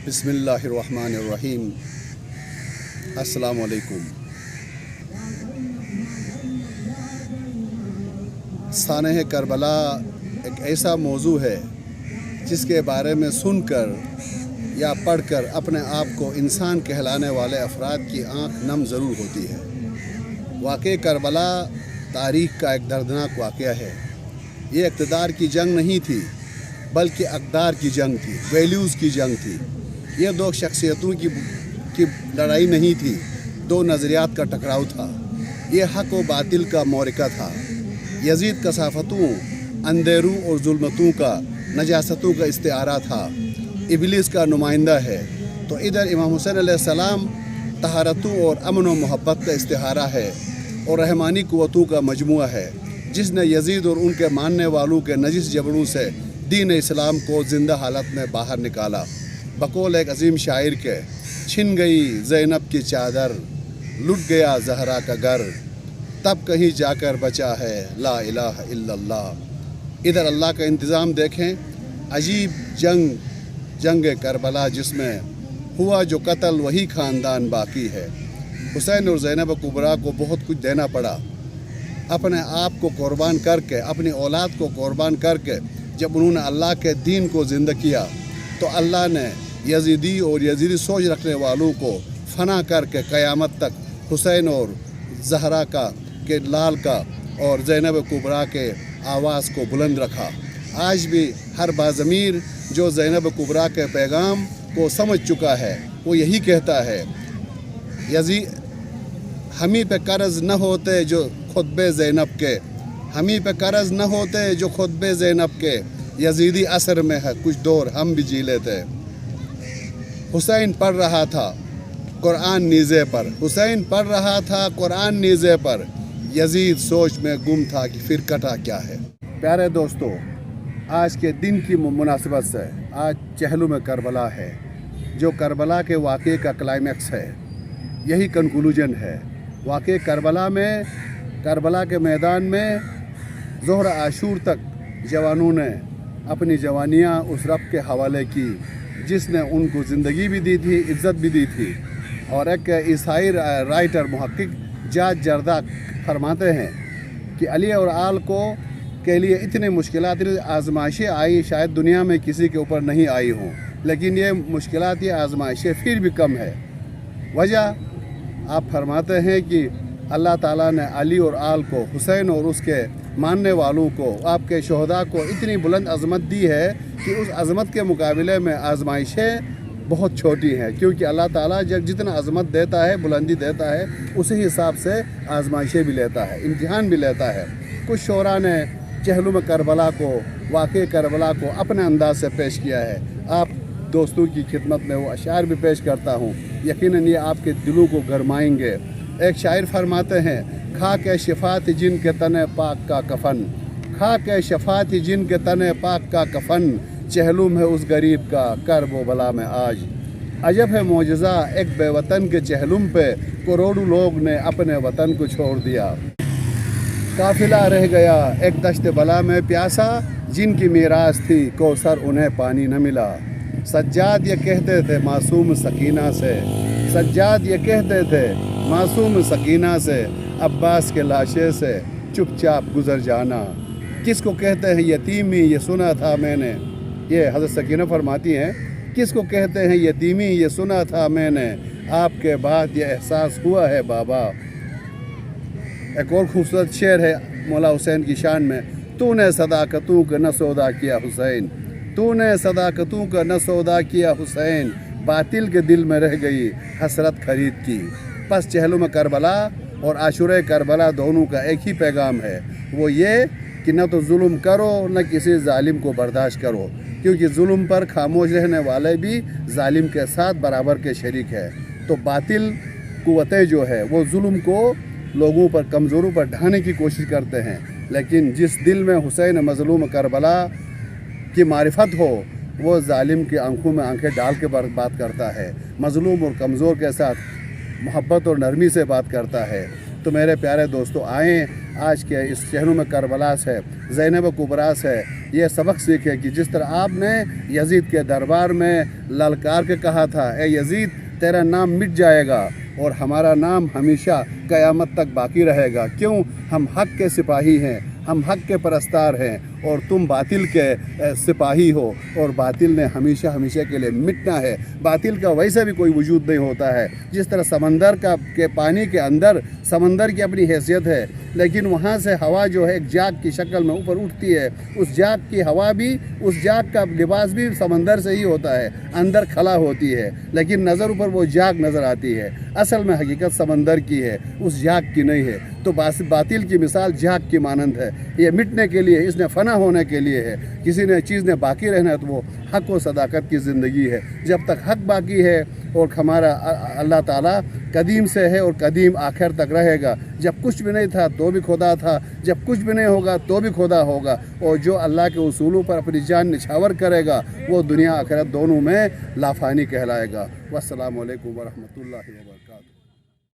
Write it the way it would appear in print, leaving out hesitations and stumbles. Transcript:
बिस्मिल्लाहिर्रहमानिर्रहीम। अस्सलाम वालेकुम। सानह करबला एक ऐसा मौजू है जिसके बारे में सुनकर या पढ़कर अपने आप को इंसान कहलाने वाले अफराद की आँख नम ज़रूर होती है। वाक़या करबला तारीख़ का एक दर्दनाक वाक़या है। ये इक़्तिदार की जंग नहीं थी बल्कि अक़दार की जंग थी, वैल्यूज़ की जंग थी। ये दो शख्सियतों की लड़ाई नहीं थी, दो नज़रियात का टकराव था। ये हक़ व बातिल का मोरिका था। यजीद कसाफ़तों, अंधेरों और जुल्मतों का, नजासतों का इस्तिआरा था। इबलीस का नुमाइंदा है। तो इधर इमाम हुसैन अलैहिस्सलाम तहारतों और अमन व मोहब्बत का इस्तिआरा है और रहमानी क़ुव्वतों का मजमुआ है, जिसने यजीद और उनके मानने वालों के नजिस जबड़ों से दीन इस्लाम को ज़िंदा हालत में बाहर निकाला। बकौल एक अजीम शायर के, छिन गई ज़ैनब की चादर, लुट गया ज़हरा का घर, तब कहीं जाकर बचा है ला इलाहा इल्लल्लाह। इधर अल्लाह का इंतज़ाम देखें। अजीब जंग करबला जिसमें हुआ जो कत्ल, वही ख़ानदान बाकी है। हुसैन और ज़ैनब कुबरा को बहुत कुछ देना पड़ा। अपने आप को कुर्बान करके, अपनी औलाद को कुर्बान करके जब उन्होंने अल्लाह के दीन को ज़िंदा किया तो अल्लाह ने यजीदी और यजीदी सोच रखने वालों को फना करके क़यामत तक हुसैन और ज़हरा के लाल का और ज़ैनब कुबरा के आवाज़ को बुलंद रखा। आज भी हर बाज़मीर जो ज़ैनब कुबरा के पैगाम को समझ चुका है वो यही कहता है, हमी पे कर्ज़ न होते जो खुतबे ज़ैनब के, हमी पे कर्ज़ न होते जो खुतबे ज़ैनब के, यजीदी असर में है कुछ दौर हम भी जी लेते। हुसैन पढ़ रहा था कुरान नीज़े पर, हुसैन पढ़ रहा था कुरान नीज़े पर, यजीद सोच में गुम था कि फिर कटा क्या है। प्यारे दोस्तों, आज के दिन की मुनासिबत से आज चहलुम में करबला है, जो करबला के वाक़े का क्लाइमैक्स है। यही कंक्लूजन है। वाक़े करबला में, करबला के मैदान में ज़ोहर आशूर तक जवानों ने अपनी जवानियाँ उस रब के हवाले की जिसने उनको ज़िंदगी भी दी थी, इज़्ज़त भी दी थी। और एक ईसाई राइटर मुहक्किक जाज जर्दा फरमाते हैं कि अली और आल को के लिए इतनी मुश्किलात, इतनी आजमाइशें आई, शायद दुनिया में किसी के ऊपर नहीं आई हों, लेकिन ये मुश्किलात, ये आजमाइशें फिर भी कम है। वजह आप फरमाते हैं कि अल्लाह ताला ने अली और आल को, हुसैन और उसके मानने वालों को, आपके शहदा को इतनी बुलंद अज़मत दी है कि उस अज़मत के मुकाबले में आजमाइशें बहुत छोटी हैं, क्योंकि अल्लाह ताला जब जितना अज़मत देता है, बुलंदी देता है, उसी हिसाब से आजमाइशें भी लेता है, इम्तिहान भी लेता है। कुछ शोरा ने चहलुम करबला को, वाक़े करबला को अपने अंदाज से पेश किया है। आप दोस्तों की खिदमत में वो अशार भी पेश करता हूँ, यकीनन ये आपके दिलों को गरमाएंगे। एक शायर फरमाते हैं, खा के शफात जिन के तने पाक का कफन, खा के शफात जिन के तने पाक का कफन, चहलुम है उस गरीब का कर्ब व बला में आज। अजब है मौजज़ा एक बेवतन के चहलुम पे, करोड़ों लोग ने अपने वतन को छोड़ दिया। काफिला रह गया एक दश्त बला में प्यासा, जिनकी मीरास थी कौसर उन्हें पानी न मिला। सज्जाद ये कहते थे मासूम सकीना से, सज्जाद ये कहते थे मासूम सकीना से, अब्बास के लाशे से चुपचाप गुजर जाना। किसको कहते हैं यतीमी ये सुना था मैंने, ये हज़रत सकीना फरमाती हैं, किसको कहते हैं यतीमी ये सुना था मैंने, आपके बाद ये एहसास हुआ है बाबा। एक और खूबसूरत शेर है मौला हुसैन की शान में, तूने सदाकतों का न सौदा किया हुसैन, तूने सदाकतों का न सौदा किया हुसैन, बातिल के दिल में रह गई हसरत खरीद की। बस चहलुम करबला और आशूरे करबला दोनों का एक ही पैगाम है, वो ये कि न तो जुल्म करो न किसी जालिम को बर्दाश्त करो, क्योंकि जुल्म पर खामोश रहने वाले भी जालिम के साथ बराबर के शरीक है। तो बातिल कुव्वतें जो है वो जुल्म को लोगों पर, कमज़ोरों पर ढाने की कोशिश करते हैं, लेकिन जिस दिल में हुसैन मज़लूम करबला की मारिफत हो वो जालिम की आंखों में आंखें डाल के बात करता है, मज़लूम और कमज़ोर के साथ मोहब्बत और नरमी से बात करता है। تو میرے پیارے دوستوں آئیں آج کے اس شہروں میں کربلا سے زینب کبریٰ سے یہ سبق سیکھے کہ جس طرح آپ نے یزید کے دربار میں للکار کے کہا تھا اے یزید تیرا نام مٹ جائے گا اور ہمارا نام ہمیشہ قیامت تک باقی رہے گا، کیوں؟ ہم حق کے سپاہی ہیں، ہم حق کے پرستار ہیں اور تم باطل کے سپاہی ہو، اور باطل نے ہمیشہ ہمیشہ کے لیے مٹنا ہے۔ باطل کا ویسے بھی کوئی وجود نہیں ہوتا ہے، جس طرح سمندر کے پانی کے اندر سمندر کی اپنی حیثیت ہے، لیکن وہاں سے ہوا جو ہے ایک جاگ کی شکل میں اوپر اٹھتی ہے، اس جاگ کی ہوا بھی، اس جاگ کا لباس بھی سمندر سے ہی ہوتا ہے، اندر خلا ہوتی ہے، لیکن نظر اوپر وہ جاگ نظر آتی ہے، اصل میں حقیقت سمندر کی ہے، اس جاگ کی نہیں ہے۔ تو باطل کی مثال جاگ کی مانند ہے، یہ مٹنے کے لیے، اس نے فنا ہونے کے لیے ہے۔ کسی نے چیز نے باقی رہنا ہے تو وہ حق و صداقت کی زندگی ہے۔ جب تک حق باقی ہے اور ہمارا اللہ تعالیٰ قدیم سے ہے اور قدیم آخر تک رہے گا۔ جب کچھ بھی نہیں تھا تو بھی خدا تھا، جب کچھ بھی نہیں ہوگا تو بھی خدا ہوگا، اور جو اللہ کے اصولوں پر اپنی جان نچھاور کرے گا وہ دنیا آخرت دونوں میں لافانی کہلائے گا۔ والسلام علیکم ورحمۃ اللہ وبرکاتہ۔